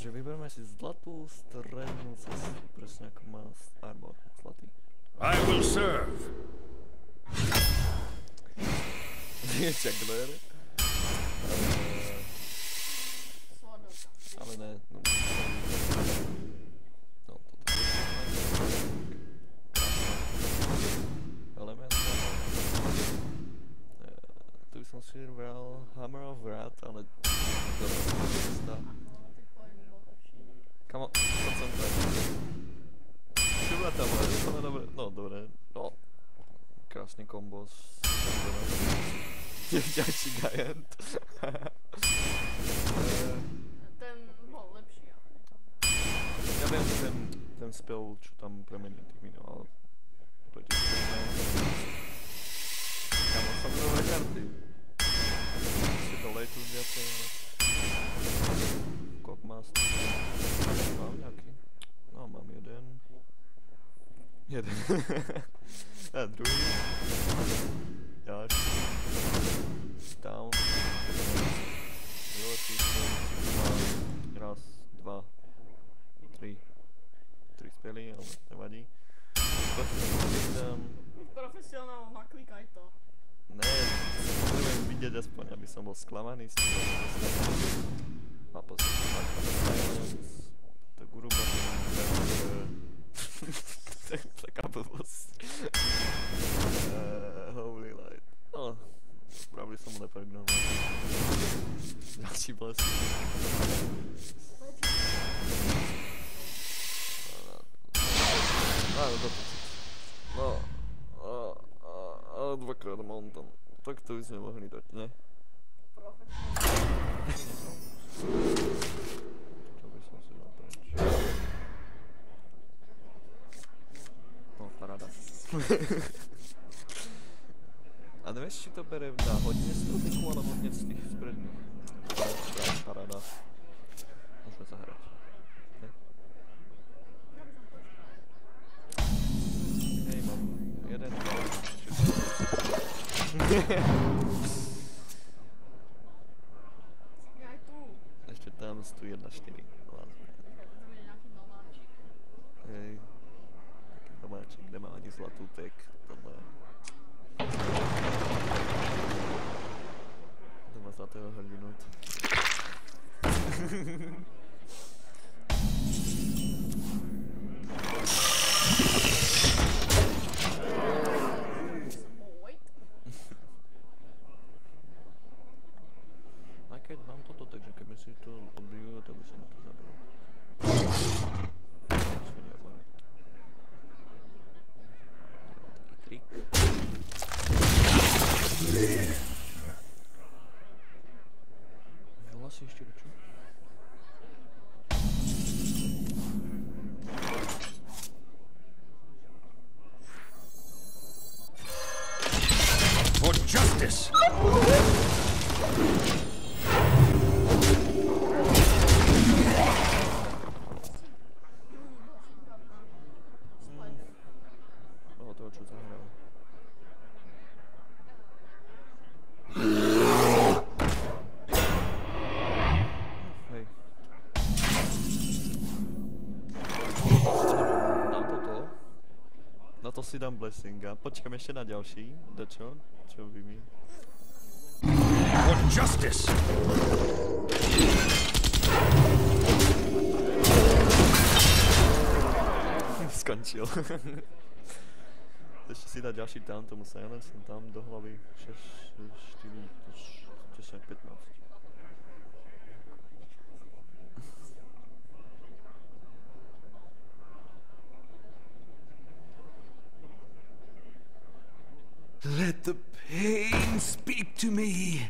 že vybereme si zlatú strednú cestu, presne ako má Arbor, zlatý. I will serve. Juggler. Ale ne, no, toto element. Tu by som si vybral Hammer of Wrath, ale dobrá cesta. Kamo, poď som tak. Dobrá tam, ale dobre, no dobre, no. Krásny kombo s ďalší Giant. Ten bol lepší, ale nie to. Ja viem ten spell, čo tam premení tých minul, ale to je tiež kamo, som dobré karty. Si to lejtu viacej. Cockmaster. Mám nejaký? No, mám jeden. A druhý. Ďalší. Down. Vyletí som. Raz, dva, tri. Tri spely, ale nevadí. Profesionál, naklikaj to. Ne, chcem vidieť aspoň, aby som bol sklamaný s tým. A pozrieť to Guruba. Taká blbosť. Holy light. No, spravili som mu nepregnul. Ďalší blesk. No, dvakrát mountain. Tak to by sme mohli dať, ne? Čo by som si dal preč? No, paráda. A nevieš, či to bere na hodne z toho tyku, alebo hneď z tých spredných? Paráda. Môžeme zahrať. Ne? Hej, mám jeden, dva, Ja aj tu. ešte tam tu 1, 4. Ladne. Tam je nejaký domáčik. Hej. Taký domáčik, nemá ani zlatú tek. Tohle. To má zlatého hrdinu. A keď mám toto, takže keby si to odbijú, tak by som to zabil. Taký trik. Volá si ešte čo? For justice. Bolo toho, čo zahral. Hej. Dám toto. Na to si dám blessinga. Počkám ešte na ďalší. Dačo? Čo vy mi? For justice. Skončil. Ešte si dá ďalší tam, tomu silencem tam do hlavy 6, 4, 10, 15. Let the pain speak to me.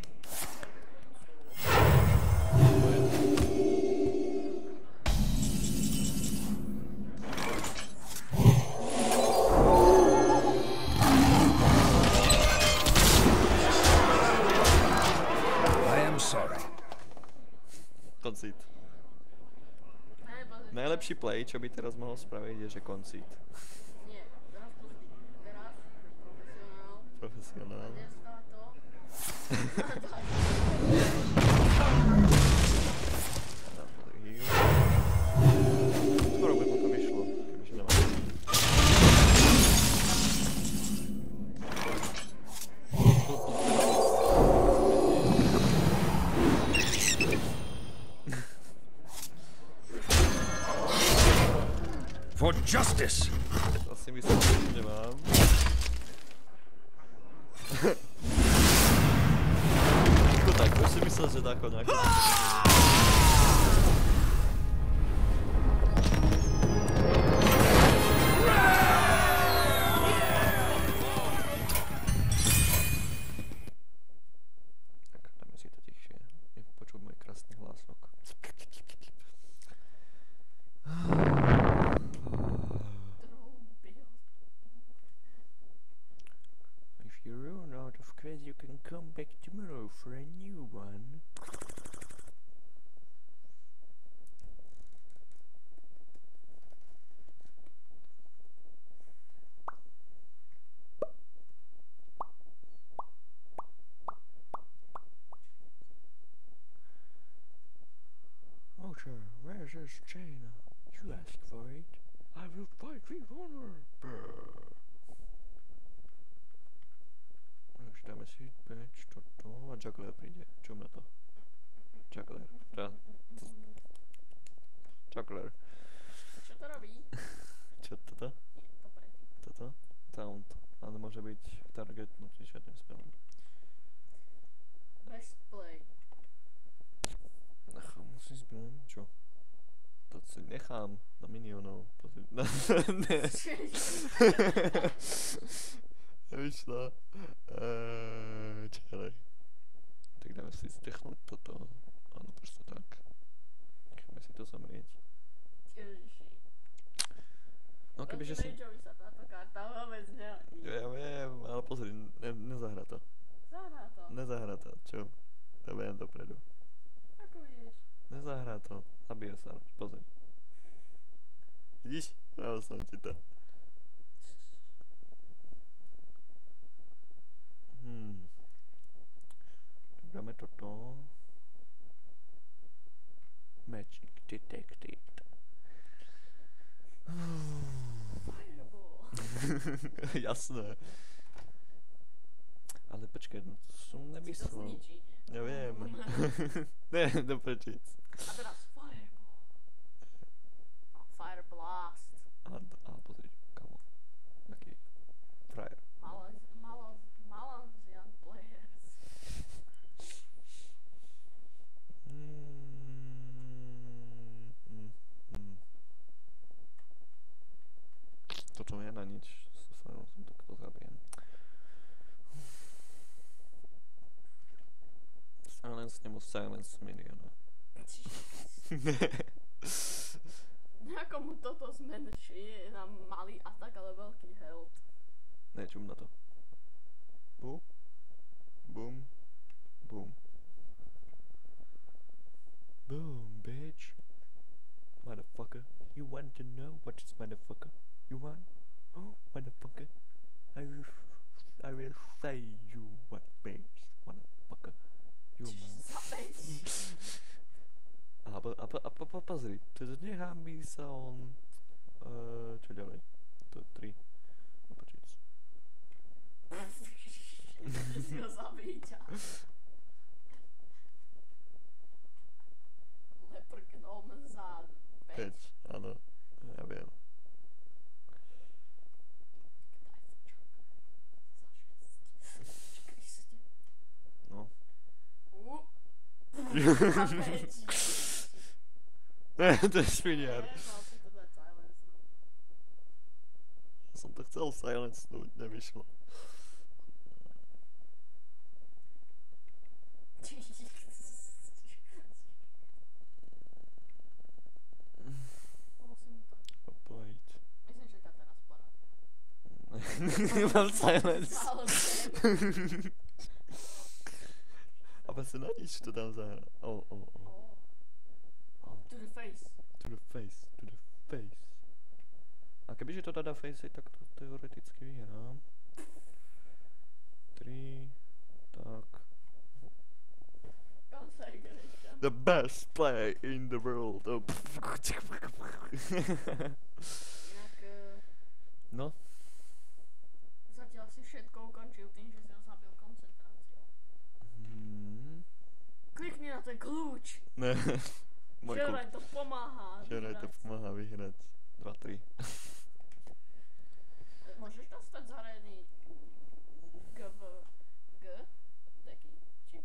I am sorry. Koncít. Najlepší play, čo by teraz mohol spraviť, je, že koncít. Nie, teraz pozri. Teraz profesionál. Profesionál. Dneska to. Dám to tak heal. For justice! Asi myslím, že mám. To tak, už si myslel, že tako nějaký... Tak, dáme si to tichšie. Počuť môj krásny hlások. If you run out of credit, you can come back tomorrow for a new one. Oh, sure. Where's this chain? You asked for it. I will fight with honor. Takže dáme si patch, toto a juggler príde. Čo na to? Juggler. Juggler. Čo to robí? Čo toto? To predtým. Toto? Taunt. Ale môže byť target, no čiže ten spell. Best play. Ach, musím zbrať. Čo? To si nechám na minionov. To si... Ne. Vyšlo. Čelej. Tak dáme si zdechnúť toto. Áno, proste tak. Necháme si to zomrieť. Ježiši. No kebyže si... Rageovi sa táto karta vôbec nehodí. Ja viem, ale pozri, nezahra to. Zahrá to. Nezahra to, čo? To viem dopredu. Ako vieš? Nezahra to. Zabije sa, pozri. Vidíš? Pravil som ti to. Tak dáme toto. Magic detected. Fireball. Jasné. Ale počkej, no to som Si to nemyslel. zničí. Ja viem. Ne, do prečic. A teraz fireball. No, fire blast. A pozri, kamo. Taký frajer. Malaysian players. Toto je na nič. Som takto zabijem. Silence nemu silence miliona. Ako mu toto zmenší na malý atak, ale veľký health. Ne, čum na to. Bum. Bum. Bum. Boom, bitch. Motherfucker. You want to know what is motherfucker? You want? Oh, motherfucker. I will say you what bitch. Motherfucker. You a pozri, to nehámí sa on... čo ďalej? To 3. No počíc. Si ho zabíť a... Leprknom za 5. 5, áno. Ja viem. No. Za 5. Ne, to je špiniar. Mal si to dať silence. Som to chcel silencenúť, nevyšlo. Musím to. Poď. Myslím, že ťa teraz poradí. Mám silence. Ale A pa sa na nič to tam zahra. Oh. to the face. To the face, to the face. A kebyže to dá face, tak to teoreticky vyhrám. 3, tak. Concentration. The best play in the world. Oh. Inak No, zatiaľ si všetko ukončil tým, že si ho zabil koncentráciou. Klikni na ten kľúč. ne. Včeraj to pomáha. Včeraj to vyhrať. pomáha vyhrať. 2, 3. Môžeš dostať zaradený GVG deky? Či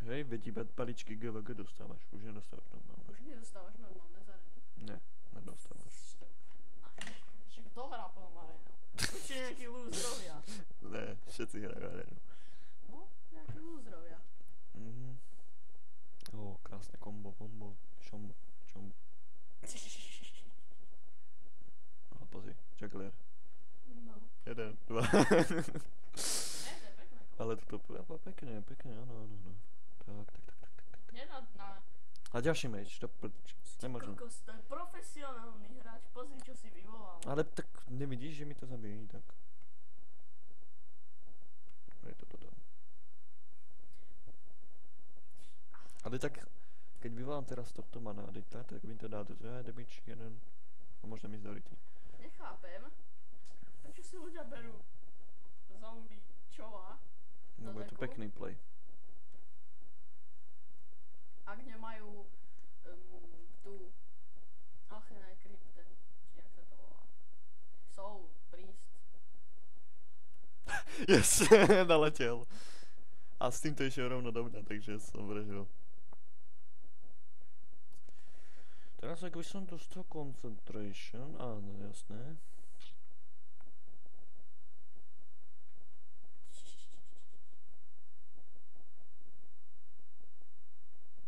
Hej, veď iba paličky GVG dostávaš, už nedostávaš normálne. už nedostávaš normálne zaradený? Ne, nedostávaš. Však kto hrá plnom arénou? Určite nejakí lúzrovia. Ne, všetci hrajú arénu. No, nejakí lúzrovia. Mhm. Ó, krásne kombo, bombo, šombo, čombo. A pozri, juggler. No. 1, 2. Ne, to je pekné. Ale toto pekne, áno. Tak. Nedá na... A ďalší meč, to nemôžem. Kokos, to je profesionálny hráč, pozri, čo si vyvolal. Ale tak nevidíš, že mi to zabije, tak. Je to tam. Ale tak, keď vyvolám teraz tohto manádita, tak mi to dá 2 damage, 1 a možno mi zdoriti. Nechápem, prečo si ľudia berú zombie čova, Lebo je to deku? pekný play. Ak nemajú tú Alchemy Crypten, či jak sa to volá. Soul, Priest. Yes, naletel. A s týmto išiel rovno do mňa, takže som vrežil. Teraz ak by som dostal concentration, áno, jasné.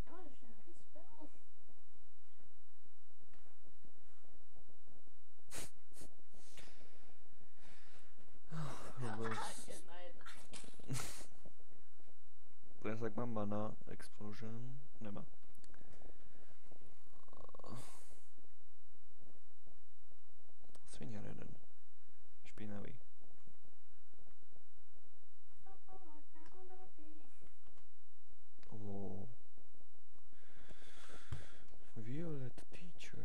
Máš nejaký spell? Jedna. Teraz ak mám mana, explosion, nemá. Sviniar jeden. Špinavý. Oh. Violet teacher.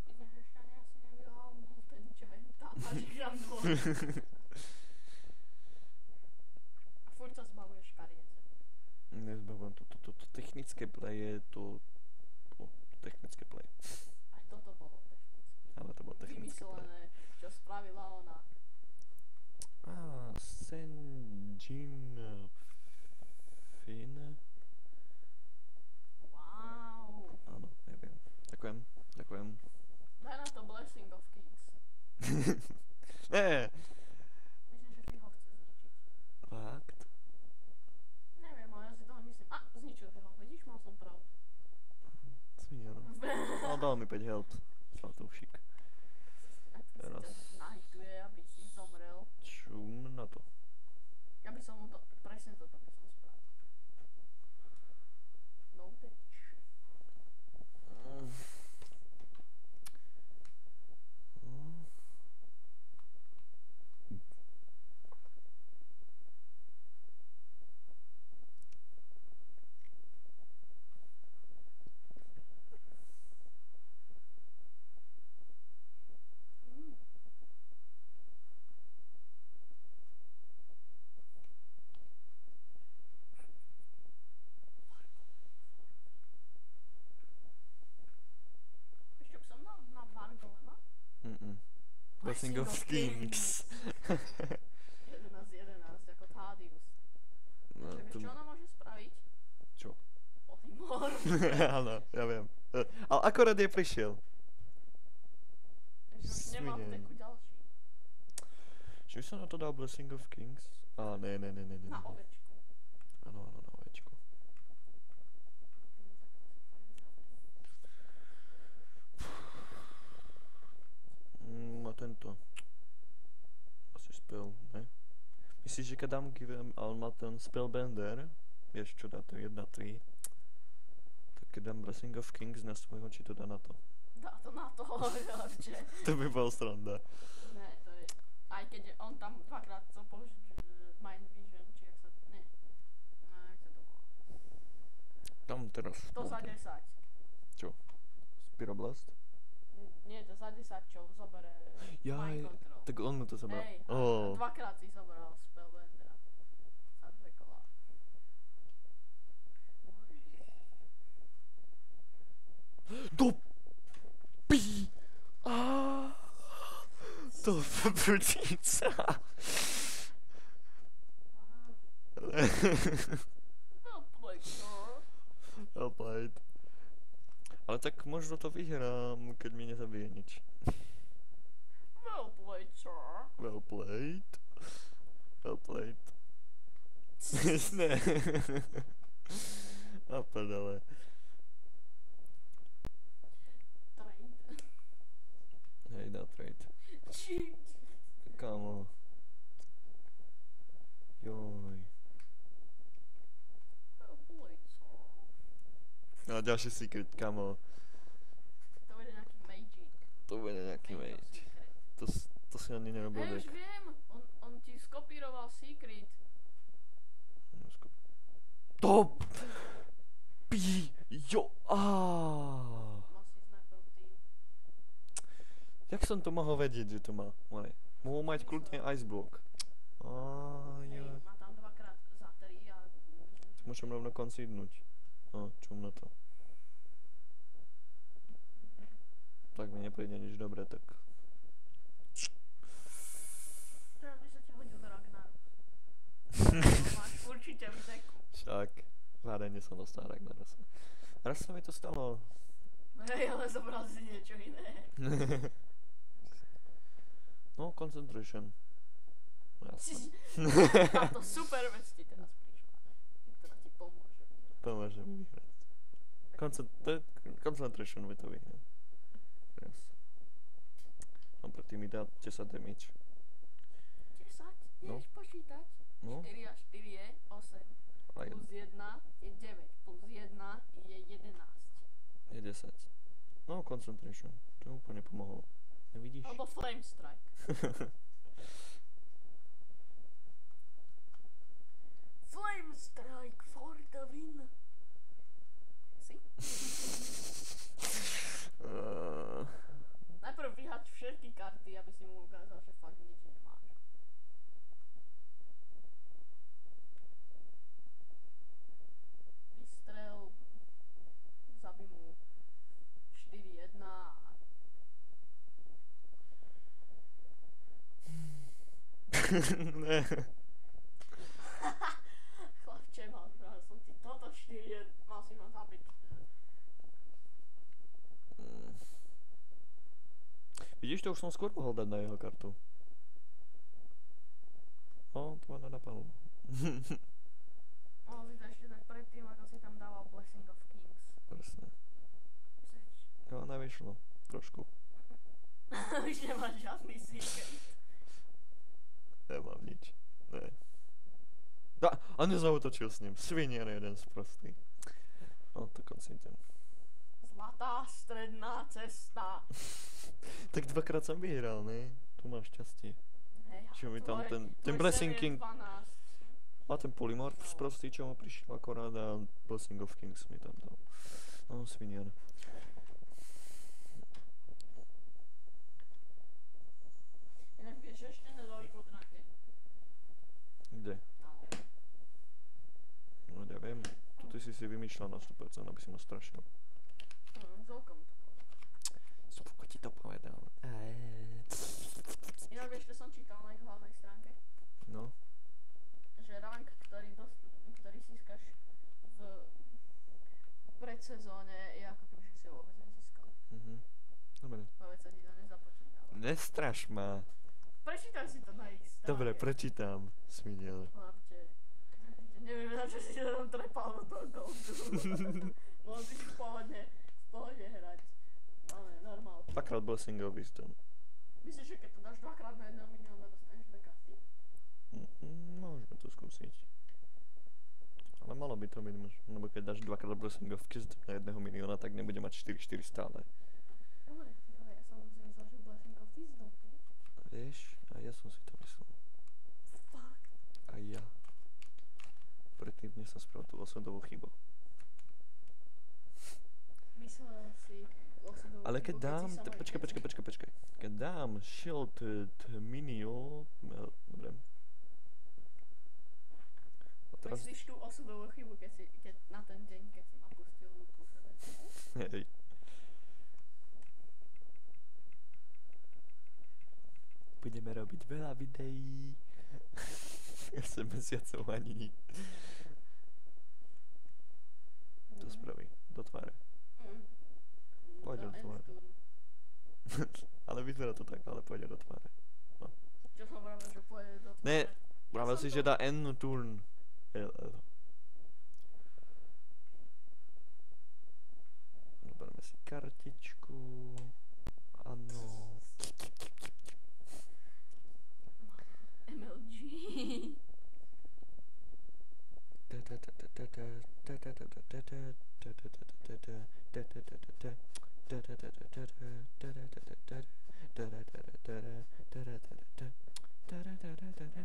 Vidíš, ešte ani asi nevyhral ten giant a žikram dvoj. A furt sa zbavuješ kariece. Nezbavujem to technické play je to technické play. Aj toto bolo technické. Ale to bolo technické play. Vymyslené, čo spravila ona. Senjin Fin. Wow. Áno, neviem. Ďakujem. Daj na to Blessing of Kings. Ne, Myslím, že ti ho chce zničiť. fakt. Neviem, ale ja si toho myslím. A, zničil si ho. Vidíš, mal som pravdu. Sviniar. Ale dal mi 5 health. Zlatúšik. Teraz. Si ťa nahituje, aby si zomrel. Čum na to. Ja by som mu to, presne toto by som spravil. No damage. Ešte by som dal na Vargolema. Blessing of Kings. 11 ako Thaddeus. No, Vieš, čo ona môže spraviť? Čo? Polymorf. Áno, ja viem. Ale akorát je prišiel. Že už nemám v Svine. deku ďalší. Či by som na to dal Blessing of Kings? Á, ne. Na ovečku. Áno, na ovečku. A tento. Asi spell, ne? Myslíš, že keď dám give, a on má ten spellbender, vieš čo dá to 1-3, tak keď dám Blessing of Kings na svojho, či to dá na to? Dá to na to, horče. To by bol sranda. Ne, to je... Aj keď on tam dvakrát chcel použiť Mind Vision, či jak sa... Ne. No, jak sa to volá. Tam teraz. To za 10. Čo? Pyroblast? Nie, to za 10, čo zobere Mind Control. tak on mu to zabral. Hej, a Oh. dvakrát si zobral Spellbendera. Za 2 kola. Do pí! Ah. To prdíca. Well played, sir. Well played. Ale tak možno to vyhrám, keď mi nezabije nič. Well played, sir. Well played. Well played. Ne. A prdele. Trade. Hej, dá trade. Kámo. Joj. Well played, sir. A ďalší secret, kámo. To bude nejaký magic. To bude nejaký Major mate. secret. To si ani nerobil Hej, už deck. viem. On ti skopíroval secret. Top! Jo! Mal si snajper tým. Jak som to mohol vedieť, že to má? Mohol mať kľudne ice block. Hej, Jo. má tam dvakrát za 3 a myslím, že... Môžem rovno koncidnúť. No, čum na to. Tak mi nepríde nič dobré, tak... Teraz by sa ti hodil do Ragnaru. Máš určite v deku. Však, v arene som dostal Ragnarosa. Raz sa mi to stalo. Hej, ale zobral si niečo iné. No, concentration. Jasné. Táto super vec ti teraz prišla. Ktorá ti pomôže. Pomôže mi vyhrať. Concentration by to vyhral. Teraz. No, predtým mi dá 10 damage. 10? No. Vieš počítať? No, 4 a 4 je 8. a Plus 1 je 9. Plus 1 je 11. je 10. No, concentration. To úplne pomohlo. Nevidíš? Alebo Flame Strike. Flame Strike for the win. Si? Najprv vyhaď všetky karty, aby si mu ukázal, že fakt nič nemáš. Vystrel, zabi mu 4-1 a Ne. chlapče, mal som ti toto 4, mal si ma zabiť. Vidíš, to už som skôr mohol dať na jeho kartu. No, to ma nenapadlo. Mohol si to ešte tak predtým, ako si tam dával Blessing of Kings. Presne. Myslíš? Jo, nevyšlo. Trošku. Už nemáš žiadny secret. Nemám nič. Ne. A nezautočil s ním. Svinier jeden sprostý. No, to koncítem. Zlatá stredná cesta. Tak dvakrát som vyhral, ne? Tu mám šťastie. Hej, a Čo mi tam tvoj- ten tvoj Blessing save je King... 12. A ten polymorph sprostý, čo mu prišiel akorát a Blessing of Kings mi tam dal. No, svinier. Inak vieš ešte nedali pod raket. Kde? No, ja viem. Tu ty si vymýšľal na 100%, aby si ma strašil. Celkom to povedal. Spoko ti to povedal. Inak vieš, čo som čítal na ich hlavnej stránke? No. Že rank, ktorý získaš v predsezóne je ako keby, že si ho vôbec nezískal. Dobre. Vôbec sa ti to nezapočítalo. Nestraš ma. Prečítaj si to na ich stránke. Dobre, prečítam. Sviniel. Chlapče, neviem, na čo si to tam trepal do toho goldu. Mohol si v pohode hrať. Ale normál. Dvakrát Blessing of Wisdom. Myslíš, že keď to dáš dvakrát na 1 milióna, dostaneš dve karty? Môžeme to skúsiť. Ale malo by to byť možno, lebo keď dáš dvakrát Blessing of Wisdom na 1 milióna, tak nebude mať 4-4 stále. Dobre, ale ja som si myslel, že Blessing of Wisdom, vieš? Vieš? A ja som si to myslel. Fakt. A ja. Predtým dnes som spravil tú osudovú chybu. Myslel si osudovú Ale keď chybu, dám, si sa mojich počkaj. Keď dám Shield Minio, dobre. A teraz, Myslíš tú osudovú chybu, keď na ten deň, keď si ma pustil ku sebe? hej. robiť veľa videí. Ja som mesiacov ani nič. To spraví, do tváre. Pôjde do tváre. Ale vyzerá to tak, ale pôjde do tváre. Čo som vravel, že pôjde do tváre? Ne, vravel som si, to- že dá N turn. Zoberme si kartičku. Áno. MLG.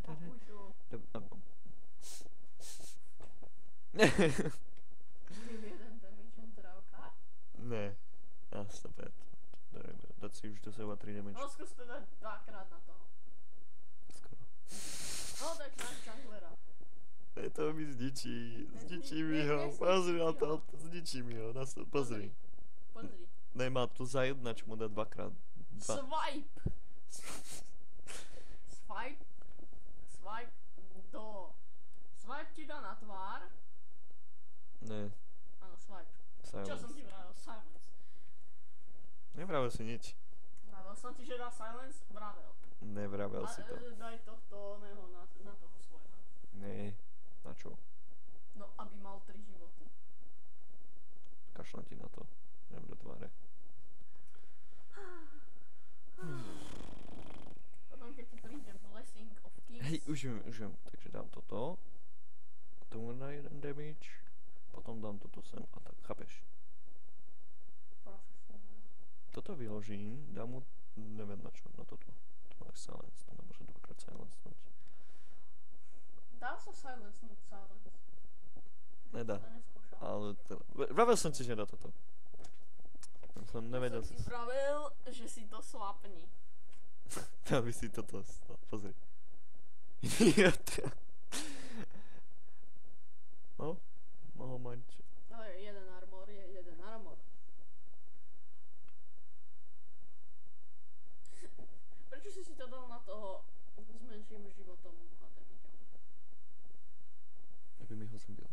Papuj tu. Jeden damage trávka. Ne, a 100%. Dať si už do seba 3 damage. No skús to dať dvakrát na toho. Skoro. No tak na junglera. Ne, to mi zničí. Zničí mi ho. Pozri na to. Zničí mi ho. Pozri. Pozri. Nemá tu za jednač mu dá dvakrát. Swipe. Swipe. Swipe do. Swipe ti dá na tvár. Ne, Áno, swipe. Čo som silence. ti vravel? Silence. Nevravel si nič. Vravel som ti, že dá silence? Vravel. Nevravel si to. Daj tohto oného na toho svojho. Ne, na čo? No, aby mal 3 životy. Kašlem ti na to. Idem do tváre. Potom keď ti príde Blessing of Kings. Hej, už viem. Takže dám toto. Tomu na jeden damage. Potom dám toto sem a tak, chápeš? Profesionál. Toto vyložím, dám mu, neviem na čo, na toto. To má silence, to nemôže dvakrát silencenúť. Dá sa silencenúť silence. Nedá, To neskúšal. ale vravel som ti, že dá toto. Som nevedel Som si. ti vravel, že si to slapni. Dal by si toto, pozri. Idiot. No, mohol mať. To je jeden armor, je jeden armor. Prečo si to dal na toho s menším životom a damageom? Aby mi ho zabil.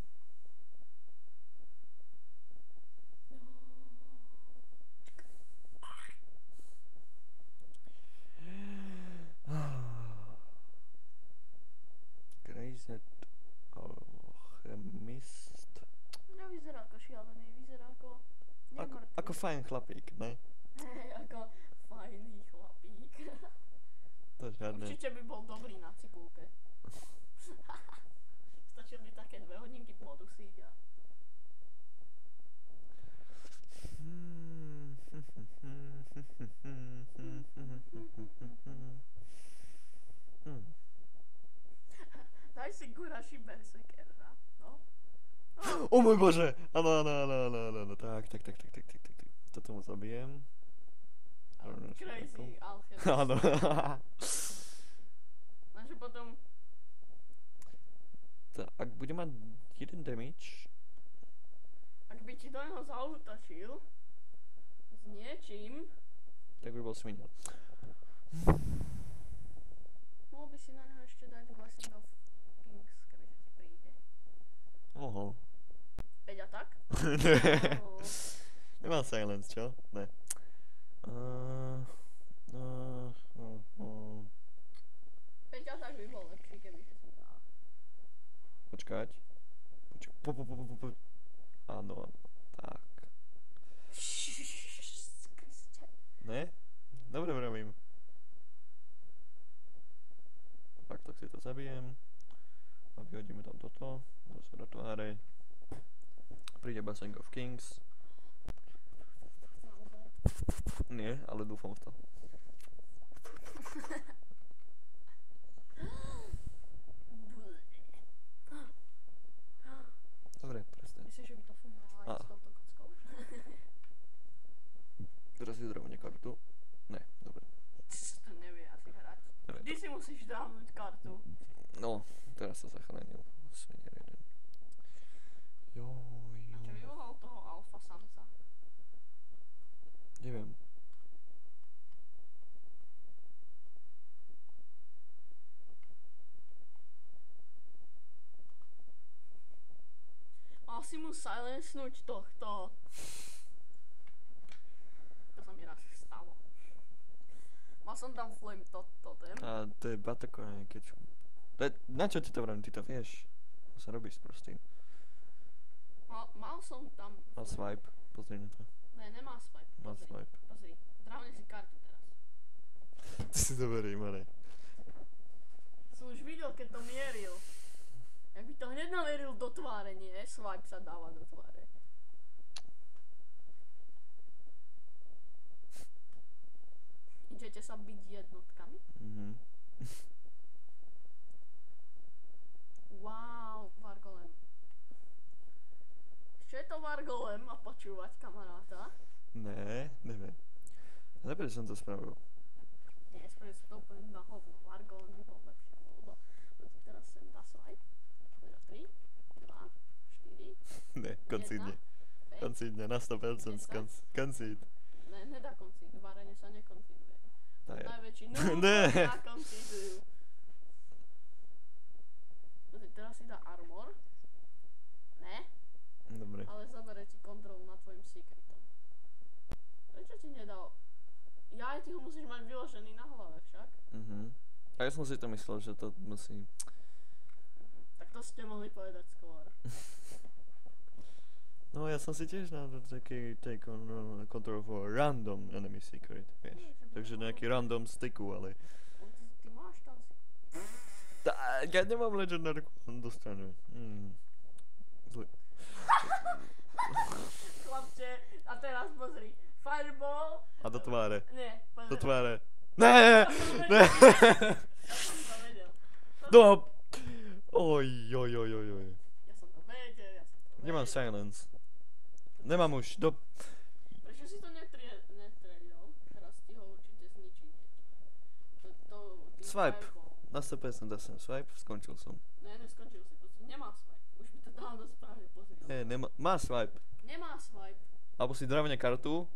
Greyset Alchemist. Nevyzerá ako šialený, vyzerá ako nemrtvý. Ako fajn chlapík, ne? Hej, ako fajný chlapík. To žiadne. Určite by bol dobrý na cibulke. Stačil mi také 2 hodinky podusiť a... Daj si Gurashi Berserkera, no. O môj bože! Áno, tak. Toto mu zabijem. Crazy alchemist. Áno. Takže potom... Ak bude mať jeden damage, Ak by ti do neho zaútočil s niečím, tak by bol svinia. mohol by si na neho ešte dať Blessing of Kings, kebyže ti príde. Mohol. Veď a tak? Ne. No. Nemá silence, čo? Ne. Veď a tak by bol lepší, kebyže si dal. Počkať. Áno, tak. Kriste. Ne? Dobre vravím. Tak si to zabijem. A vyhodíme tam toto. Zase do tváre. Príde Blessing of Kings. Naozaj. Nie, ale dúfam v to. Dobre, prestaň. Myslíš, že by to fungovalo aj A. s touto kockou? Teraz si zdravím kartu. Ne, dobre. To nevie asi hrať. Neviem. Vždy si musíš dávnuť kartu. No, teraz sa zachránil. Svinier jeden. A čo vyvolal toho alfa samca? Neviem. si mu silencnúť tohto. To sa mi raz stalo. Mal som tam flame totem. A to je batakorné, keď... Na čo ti to vrám, ty to vieš? To sa robí s prostým. Mal som tam... Má swipe, pozri na to. Ne, nemá swipe. Má swipe. Pozri. Dravne si kartu teraz. Ty si to verí, Mare. Som už videl, keď to mieril. Jak by to hneď namieril do tváre, nie? Swipe sa dáva do tváre. Idete sa byť jednotkami? Mhm. Wow, Vargolem. Čo je to Vargolem a počúvať kamaráta? Ne, neviem. Ale prečo som to spravil? Nie, spravil som to úplne na hovno. Vargolem by bol lepšie. Lebo teraz sem dá swipe. 3, 2, 4, Ne, koncídne. 5. Koncídne, na 100% koncíd. Ne, nedá koncíd. V arene sa nekoncíduje. Tá je. Najväčší Ne. nakoncídujú. Teraz si dá armor. Ne, Dobre. ale zabere ti kontrolu nad tvojim secretom. Prečo ti nedal? Ja, ty ho musíš mať vyložený na hlave však. Mhm. A ja som si to myslel, že to musí... Tak to ste mohli povedať skôr. No ja som si tiež na taký take on control for random enemy secret, vieš. Takže nejaký random styku, ale... Ty máš tam si... Ja nemám legendary dostanu. Zle. Chlapče, a teraz pozri. Fireball. A do tváre. Nie, pozri. Do tváre. Ne! Ne! Ja som to vedel. No! Oj. Ja som to vedel. Nemám silence. Nemám už. Prečo si to netriedol? Teraz ti ho určite zničí niečo. Tým Swipe. fireballom. Na 100% dá som swipe, skončil som. Ne, neskončil si, pozri, nemá swipe. Už by to dávno správne pozrel. Má swipe. Nemá swipe. Alebo si dravne kartu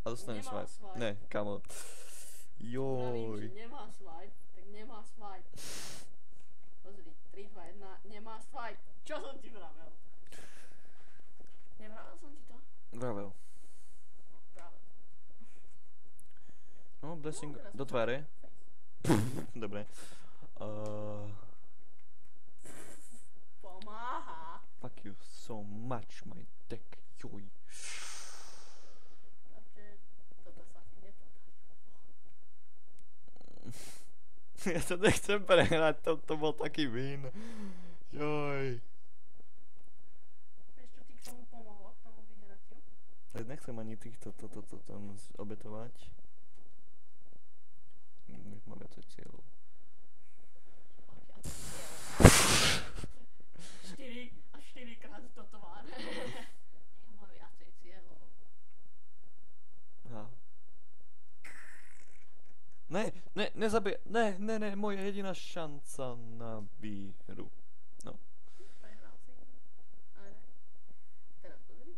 a dostanem Nemá swipe. swipe. Ne, kamo. Vravím, že Joj. nemá swipe, tak nemá swipe. Pozri, 3, 2, 1, nemá swipe. Čo som ti vravel? Nevravel som ti to? Vravel. No, vravel. No, blessing No, teraz do to- tváre. Face. Dobre. Pomáha. Fuck you so much, my dick. Joj. Takže toto sa ti nepodarí. Ja to nechcem prehrať, to bol taký win. Joj. Vieš, čo ti k tomu pomohlo, k tomu vyhratiu? Nechcem ani týchto tam obetovať. Už mám viacej cieľov. 4 a 4 krát do tváre. Ja mám viacej cieľov. Aha. Nezabij, ne, moja jediná šanca na výhru. Prehral si. Ale teraz pozri.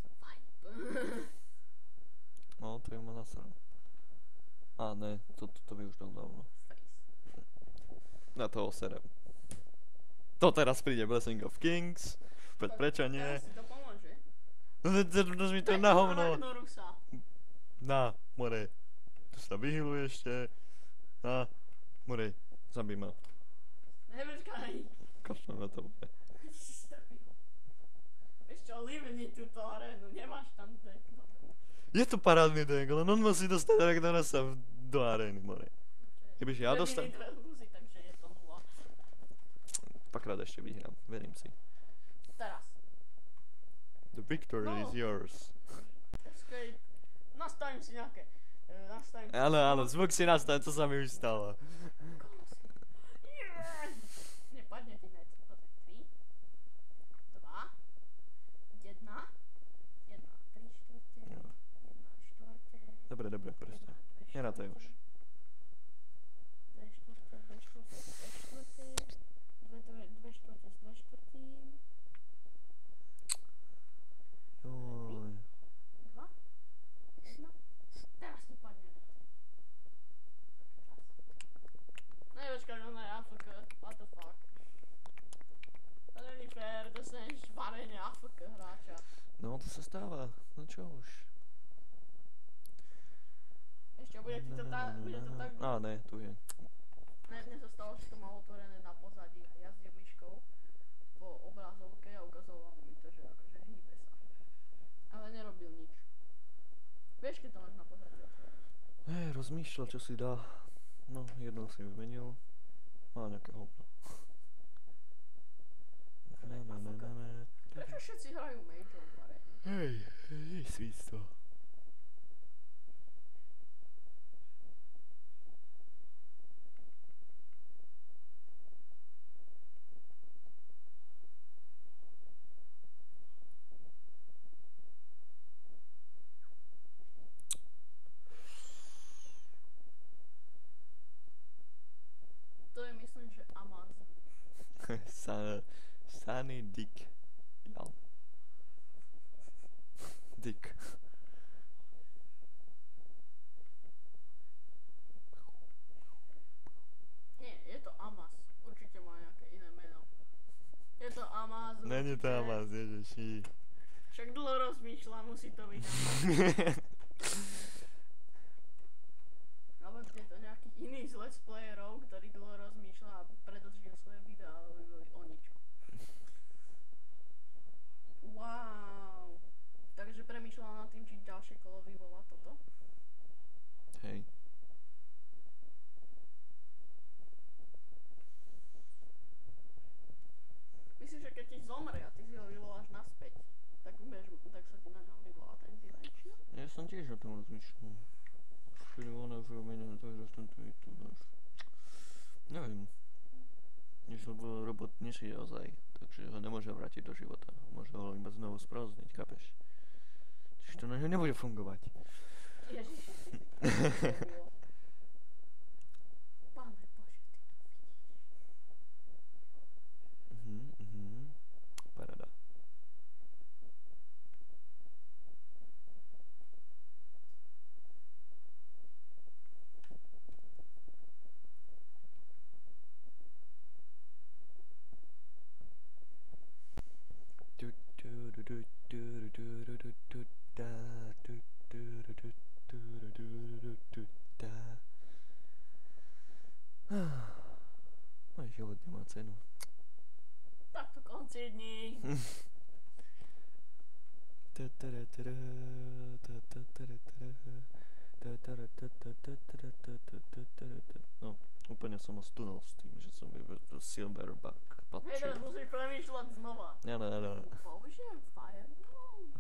Swipe. No, to je ma nasral. A ne, to by už dal dávno. Face. Na toho serem. To teraz príde Blessing of Kings. Prečo nie? Teraz si to pomôže. No mi to na hovno. Ragnarusa. Na, more. Tu sa vyhyluje ešte. Na, more. Zabij ma. Nevrčkaj. Kašľam na to. More. Vieš čo, livni túto arénu, nemáš tam deck. Je to parádny deck, len on musí dostať Ragnarosa do arény, more. Kebyže ja dostanem... Dve hrúzy, takže je to 0. Dvakrát ešte vyhrám, verím si. Teraz. The victory No. is yours. Escape. Nastavím si nejaké. Nastavím si... Áno, zvuk si nastav, to sa mi už stalo. Yes! Nepadne ti net. 3, 2, 1, 1, 3 štvrte, 1 štvrte. Dobre, proste. Nerátaj už. 2 štvrte, 2 štvrte, 2 štvrte, 2 štvrte s 2 štvrtým. Joj. 2, 1. Teraz ti padne net. Počkaj, ona je AFK. What the fuck? To není fér, dostaneš varenie AFK. Bude ti to tak, bude to tak. Á, ne, tu je. Ne, mne sa stalo, že to malo otvorené na pozadí a jazdil myškou po obrazovke a ukazoval mi to, že akože hýbe sa. Ale nerobil nič. Vieš, keď to máš na pozadí otvorené? Hej, rozmýšľal, čo si dá. No, jednou si vymenil. Má nejaké hovno. Prečo všetci hrajú Major v aréne? Hej, je svíctvo. To je myslím, že Amaz. Sunny Dick. Jan. Dick. Nie, je to Amaz. Určite má nejaké iné meno. Je to Amaz. Není to určite. Amaz, ježiši. Však dlho rozmýšľa, musí to byť Amaz. Alebo je to nejaký iný z let's playerov, ktorý dlho rozmýšľa a predĺžil svoje videá, ale by boli o ničom. Wow. Takže premýšľala nad tým, či ďalšie kolo vyvolá toto. Hej. Myslím, že keď ti zomre a ty si ho vyvoláš naspäť, tak sa ti na ňom vyvolá ten dimension. Ja som tiež o tom rozmýšľal. Ona vymenená tak, že som tu je tu. Neviem. Robot nežije ozaj, takže ho nemôže vrátiť do života. Môže ho iba znovu sprázniť, chápeš? Čiže to na ňo nebude fungovať. Ježiši, ty si to bylo. Pane Bože, ty to vidíš. Paráda. Môj život nemá cenu. Tak to konci dní. No, úplne som ho stunul s tým, že som vyvedol Silverback Hej, patčil. teraz musíš premýšľať znova. Áno. Použijem Firewall?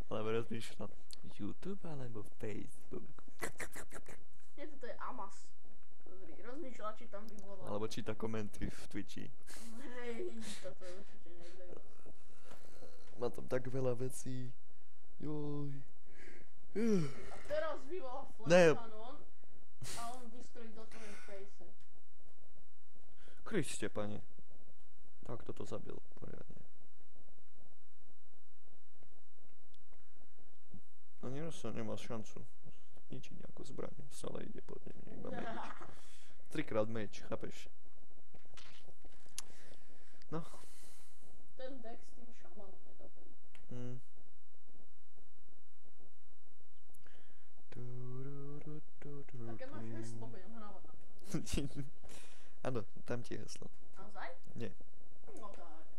Alebo rozmýšľam YouTube alebo Facebook. Nie, toto je Amaz. Pozri, rozmýšľa, či tam vyvolá. Alebo číta komenty v Twitchi. Hej, toto je určite niekde. Má tam tak veľa vecí. Joj. A teraz vyvolá Ne. Flash Canon a on vystrelí do tvojej face. Kriste, pane. Tak toto zabil poriadne. No nie, sa nemá šancu ničiť nejakú zbraň. Stále ide pod ním, iba meč. 3-krát meč, chápeš? No. Ten deck s tým šamanom je dobrý. A keď máš heslo, budem hrávať na to. Áno, tam ti je heslo. Naozaj? Nie. No tak.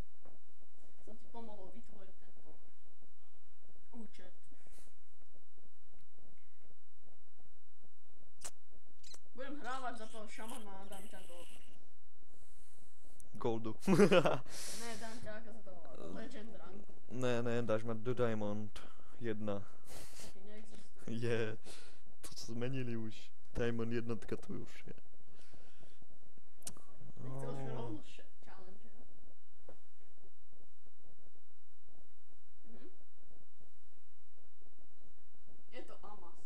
Som ti pomohol vytvoriť tento účet. Budem hrávať za toho šamana a dám ťa do... Goldu. Ne, dám ťa, ako sa to volá, do Legend ranku. ne, dáš ma do Diamond 1. Taký neexistuje. Je. To zmenili už. Diamond jednotka tu už je. Nechcel už rovno challenge. Je to Amaz.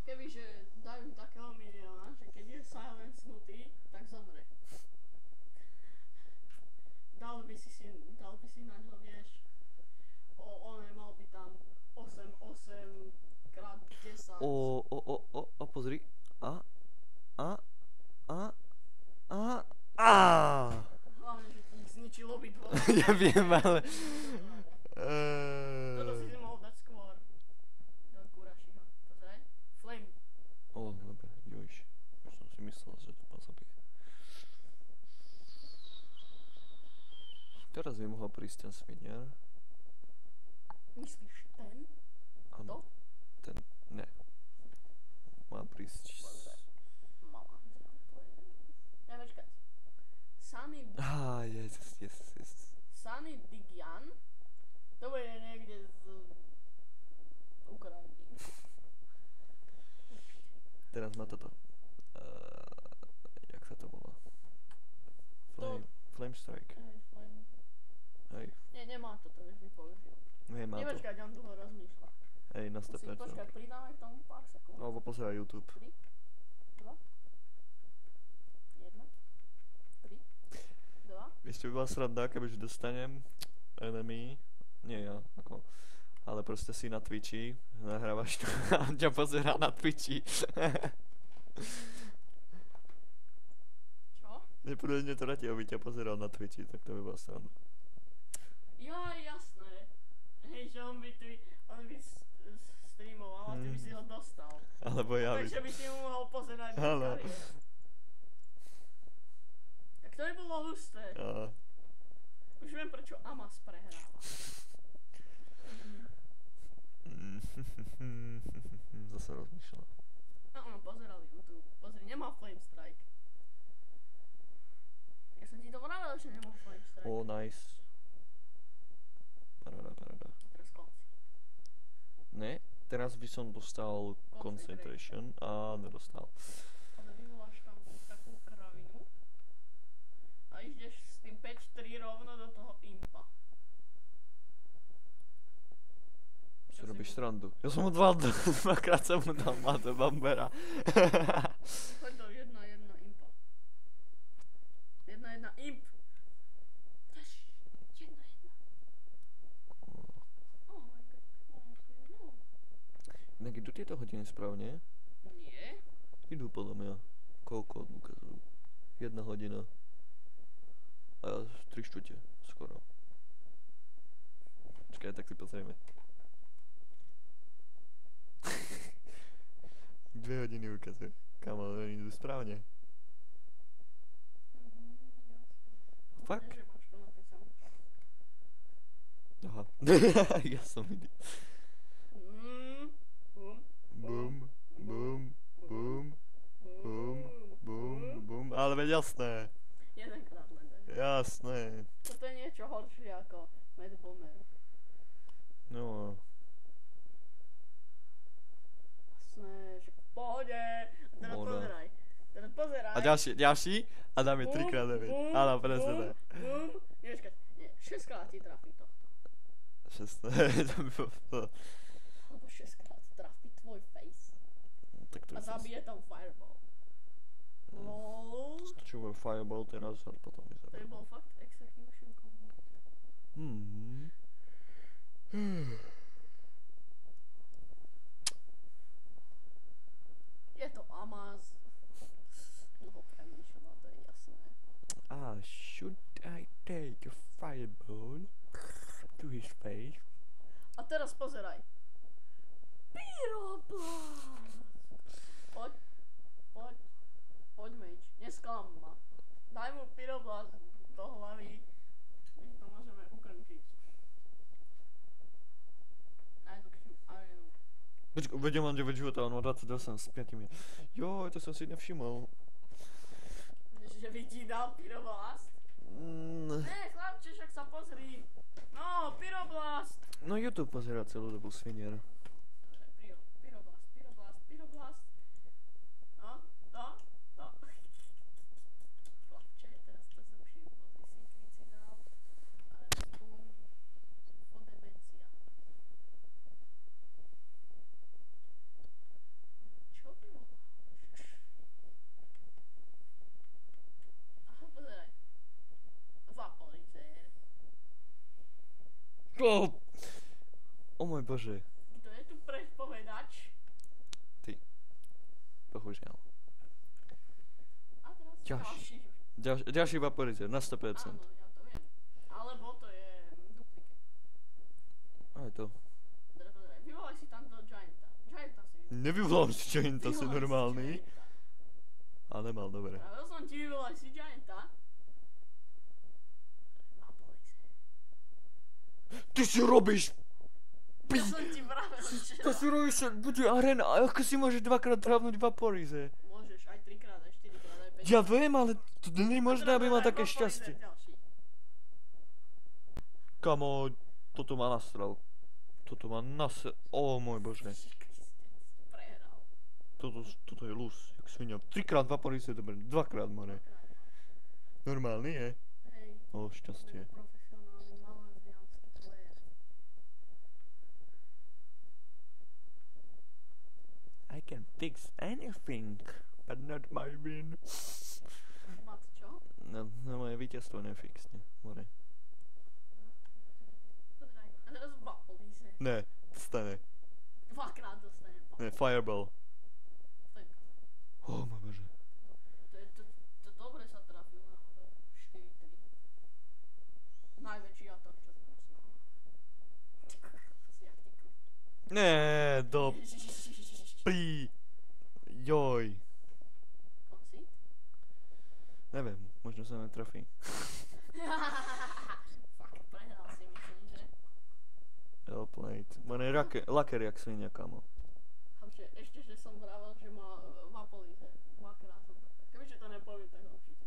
Kebyže dajú takého miniona, že keď je silencnutý, tak zomre. Ja viem, ale... Toto si si mohol dať skôr. Do Kurašiho. Pozraj. Flame. O, dobre, jojš. Už som si myslel, že to ma zabije. Teraz by mohol prísť ten sviniar. Myslíš ten? Áno. Ten, ne. Má prísť... Mama. Ja počkať. Sunny... Yes. Sunny Digyan. To bude niekde z Ukrajiny. Teraz má toto. Jak sa to volá? Flame Strike. Flame. Hej. Nie, nemá to, už by použil. Nemá to. Nepočkať, on dlho rozmýšľa. Hej, na 100%. Počkať, pridáme k tomu pár sekúnd. Alebo pozeraj YouTube. 3, 2, 1, 3, 2. Ešte by bola sranda, kebyže dostanem enemy, nie ja, ako, ale proste si na Twitchi, nahrávaš to a on ťa pozerá na Twitchi. Čo? Nepodobne to na teba, by ťa pozeral na Twitchi, tak to by bola sranda. Ja, jasné. Hej, že on by streamoval a ty by si ho dostal. Alebo ja by... Takže by si mu mohol pozerať na Áno. kariéru. Tak to by bolo husté. Už viem, prečo Amas prehráva. Zase rozmýšľam. No, pozerali YouTube. Pozri, nemá Flame Strike. Ja som ti to vravel, že nemá Flame Strike. Oh, nice. Paráda. Teraz konci. Ne, teraz by som dostal concentration a nedostal. Ale vyvoláš tam takú kravinu a ideš s tým 5-4 rovno do toho impa. Si robíš srandu. Ja som mu dvakrát som mu dal Mate Bambera. Choď do 1-1 impa. 1-1 imp. 1-1. Oh my god. No. Inak idú tieto hodiny správne? Nie. Idú podľa mňa. Koľko ukazujú? 1 hodina. A 3/4 skoro. Počkaj, tak si pozrieme. 2 hodiny ukazuje. Kamo, oni idú správne. Fakt? Že máš to napísané. Aha. Ja som videl. Bum. Bum. Ale veď jasné. Jedenkrát len tak. Jasné. Toto je niečo horšie ako Mad Bomber. No. Jasné, že v pohode. A teraz Moda. pozeraj. Teraz pozeraj. A ďalší a dáme 3x9. Áno, presne tak. Bum. Nie, počkaj. Nie, 6 krát ti trafí tohto. 16. To by bolo... Alebo 6 krát trafí tvoj face. Tak to A je zabije tam fireball. LOL. Stačujem fireball teraz a potom mi To by zabije. bol fakt execution combo. Je to Amaz. Dlho premýšľala, to je jasné. Should I take a fireball to his face? A teraz pozeraj. Pyroblast! Poď meč, nesklam ma. Daj mu pyroblast do hlavy. My to môžeme ukončiť. Najdlhšiu arenu. Počkaj, veď ja mám 9 života, on má 28 s 5. Jo, to som si nevšimol. Že by ti dal pyroblast? Ne, chlapče, však sa pozri. No, pyroblast. No YouTube pozerá celú dobu svinier. Pyroblast. No. Chlapče, teraz to zruším, pozri si tricidál. Ale aspoň po demencia. Čo bylo? Aha, pozeraj. Vaporizer. O môj bože. Kto je tu predpovedač? Bohužiaľ. A teraz Ďalší. ďalší. Ďalší vaporizer, na 100%. Áno, ja to viem. Alebo to je to. Vyvolaj si tamto Gianta. Gianta si vyvolaj. Nevyvolám si Gianta, si Vyvolaj si normálny. Gianta. Ale nemal, dobre. Pravil som ti, vyvolaj si Gianta. Na police. Ty si robíš! Ja som ti pravil, že... To si robíš, bude arena, a ako si môžeš dvakrát trávnuť Vaporize? Môžeš aj 3-krát, aj 4-krát, aj 5-krát. Ja viem, ale to nie je možné, aby mal také šťastie. Kamo, toto ma nasral. Toto ma nasral. Ó môj bože. Prehral. Toto je lus, jak svinia. 3-krát Vaporize, dobre, 2-krát more. Normálny je? Hej. Ó, šťastie. Profesionálny malandiánsky player. I can fix anything, but not my win. Mat čo? No, moje víťazstvo nefixne, more. Pozeraj. A teraz v police. Ne, stane. 2-krát dostanem. Ne, fireball. Tak. Ó môj bože. To dobre sa trafil náhodou. 4-3. Najväčší atak, čo som snal. To si jak ty kruh. Ne, do pí. Joj. Conceit? Neviem, možno sa netrafí. Fakt, prehral si myslím, že? Well played. Man je laker jak svinia, kamo. Ešte, že som vravel, že má Vapolize. 2-krát som to. Kebyže to nepoviem, tak určite.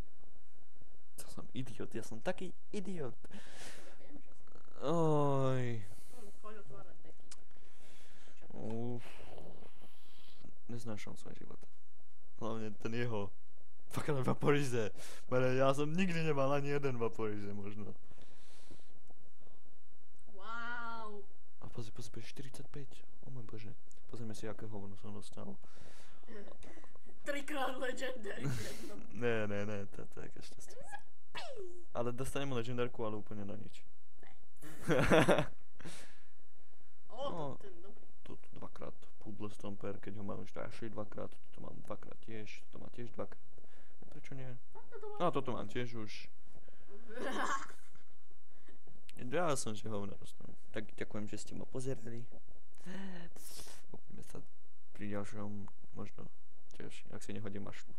To som idiot, ja som taký idiot. Ja viem, čo som. Oj. Poď otvárať deky. Uf. Neznášam svoj život. Hlavne ten jeho. Fakt ale Vaporize. Ja som nikdy nemal ani jeden Vaporize možno. Wow. A pozri, 45. O môj bože. Pozrime si, aké hovno som dostal. 3-krát legendary. Ne, to je také šťastie. Ale dostanem legendárku, ale úplne na nič. No. Ten dobrý. Toto dvakrát Pudle Stomper, keď ho mám už ďalšie dvakrát, toto mám dvakrát tiež, toto má tiež dvakrát. Prečo nie? No toto mám tiež už. Ja som, že hovno dostanem. Tak ďakujem, že ste ma pozerali. Uvidíme sa pri ďalšom, možno tiež, ak si nehodím mašlu.